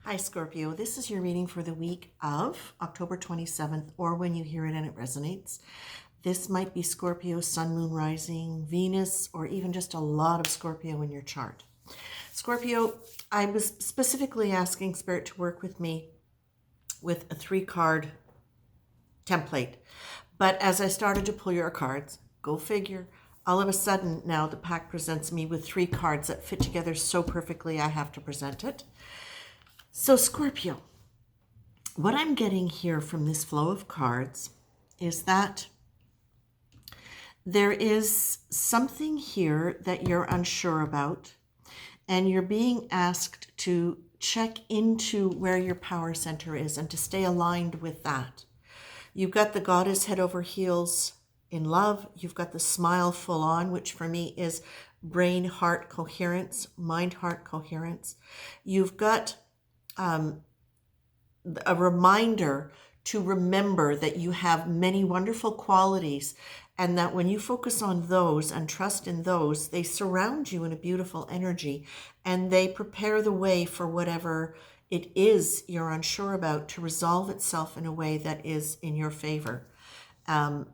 Hi, Scorpio. This is your reading for the week of October 27th, or when you hear it and it resonates. This might be Scorpio, Sun, Moon, Rising, Venus, or even just a lot of Scorpio in your chart. Scorpio, I was specifically asking Spirit to work with me with a 3-card template. But as I started to pull your cards, go figure, all of a sudden now the pack presents me with 3 cards that fit together so perfectly I have to present it. So Scorpio, what I'm getting here from this flow of cards is that there is something here that you're unsure about, and you're being asked to check into where your power center is and to stay aligned with that. You've got the goddess head over heels in love. You've got the smile full on, which for me is brain, heart, coherence, mind, heart, coherence. You've got a reminder to remember that you have many wonderful qualities, and that when you focus on those and trust in those, they surround you in a beautiful energy, and they prepare the way for whatever it is you're unsure about to resolve itself in a way that is in your favor. And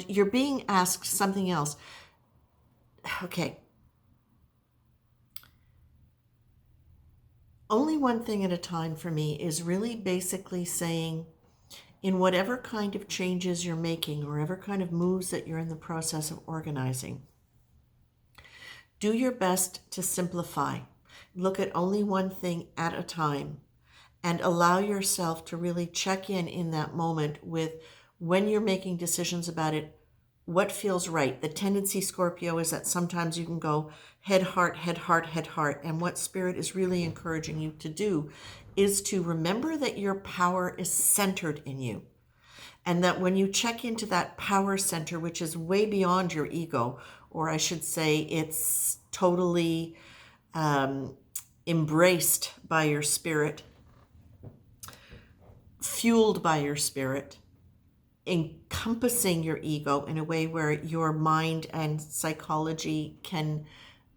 you're being asked something else. Okay. Only one thing at a time for me is really basically saying, in whatever kind of changes you're making or whatever kind of moves that you're in the process of organizing, do your best to simplify. Look at only one thing at a time and allow yourself to really check in that moment with, when you're making decisions about it, what feels right. The tendency, Scorpio, is that sometimes you can go head, heart, head, heart, head, heart. And what Spirit is really encouraging you to do is to remember that your power is centered in you. And that when you check into that power center, which is way beyond your ego, or I should say it's totally embraced by your spirit, fueled by your spirit, encompassing your ego in a way where your mind and psychology can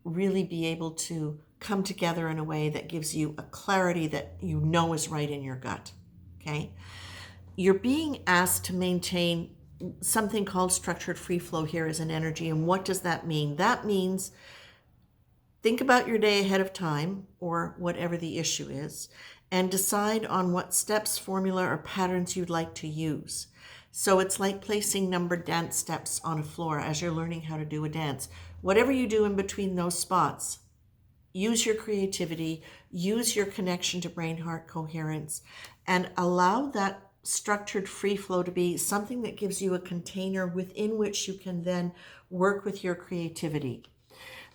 really be able to come together in a way that gives you a clarity that you know is right in your gut. Okay? You're being asked to maintain something called structured free flow here as an energy. And what does that mean? That means think about your day ahead of time, or whatever the issue is, and decide on what steps, formula, or patterns you'd like to use. So it's like placing numbered dance steps on a floor as you're learning how to do a dance. Whatever you do in between those spots, use your creativity, use your connection to brain, heart, coherence, and allow that structured free flow to be something that gives you a container within which you can then work with your creativity.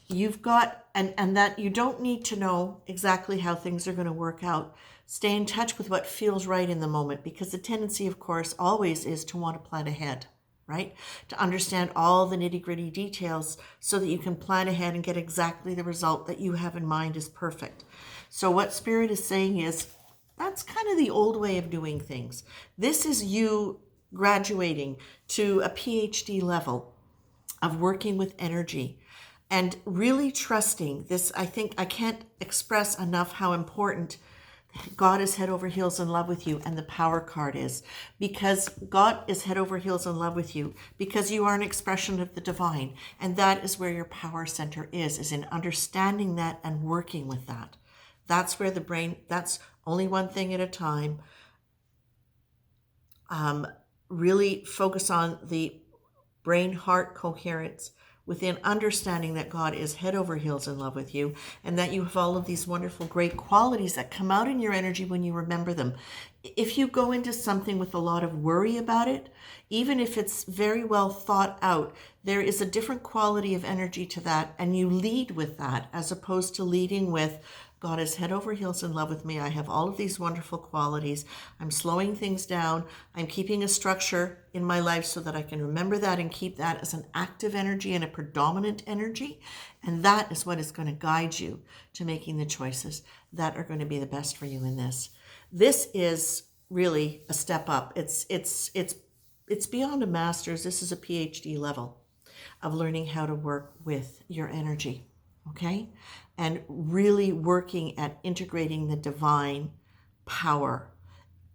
You've got, and that you don't need to know exactly how things are going to work out. Stay in touch with what feels right in the moment, because the tendency, of course, always is to want to plan ahead, right? To understand all the nitty-gritty details so that you can plan ahead and get exactly the result that you have in mind is perfect. So what Spirit is saying is, that's kind of the old way of doing things. This is you graduating to a PhD level of working with energy and really trusting this. I think I can't express enough how important God is head over heels in love with you and the power card is, because God is head over heels in love with you because you are an expression of the divine, and that is where your power center is in understanding that and working with that. That's where the brain, that's only one thing at a time. Really focus on the brain, heart, coherence within understanding that God is head over heels in love with you, and that you have all of these wonderful, great qualities that come out in your energy when you remember them. If you go into something with a lot of worry about it, even if it's very well thought out, there is a different quality of energy to that, and you lead with that as opposed to leading with, God is head over heels in love with me. I have all of these wonderful qualities. I'm slowing things down. I'm keeping a structure in my life so that I can remember that and keep that as an active energy and a predominant energy. And that is what is going to guide you to making the choices that are going to be the best for you in this. This is really a step up. It's beyond a master's. This is a PhD level of learning how to work with your energy. Okay? and really working at integrating the divine power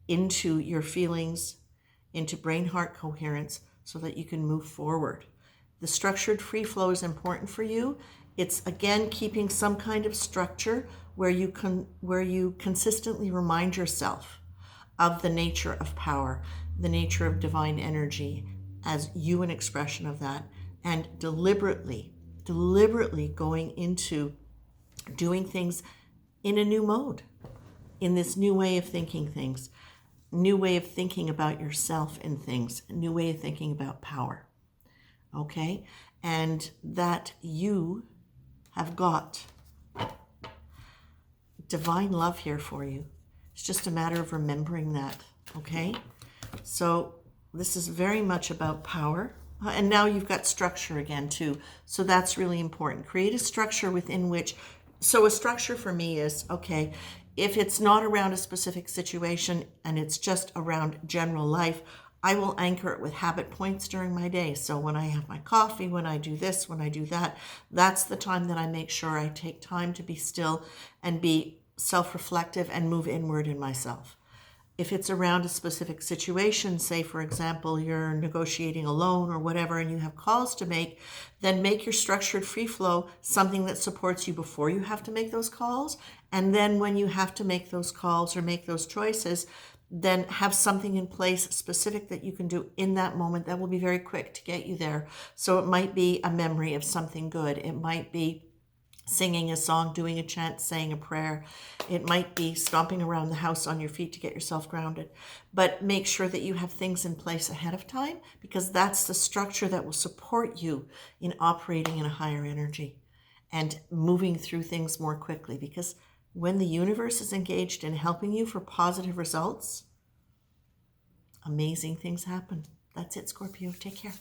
into your feelings, into brain-heart coherence, so that you can move forward. The structured free flow is important for you. It's, again, keeping some kind of structure where you consistently remind yourself of the nature of power, the nature of divine energy as you an expression of that, and deliberately going into doing things in a new mode, in this new way of thinking things, new way of thinking about yourself and things, a new way of thinking about power. Okay? And that you have got divine love here for you. It's just a matter of remembering that. Okay? So this is very much about power. And now you've got structure again too. So that's really important. Create a structure within which, so a structure for me is, okay, if it's not around a specific situation and it's just around general life, I will anchor it with habit points during my day. So when I have my coffee, when I do this, when I do that, that's the time that I make sure I take time to be still and be self-reflective and move inward in myself. If it's around a specific situation, say, for example, you're negotiating a loan or whatever, and you have calls to make, then make your structured free flow something that supports you before you have to make those calls. And then when you have to make those calls or make those choices, then have something in place specific that you can do in that moment that will be very quick to get you there. So it might be a memory of something good. It might be singing a song, doing a chant, saying a prayer. It might be stomping around the house on your feet to get yourself grounded. But make sure that you have things in place ahead of time, because that's the structure that will support you in operating in a higher energy and moving through things more quickly. Because when the universe is engaged in helping you for positive results, amazing things happen. That's it, Scorpio. Take care.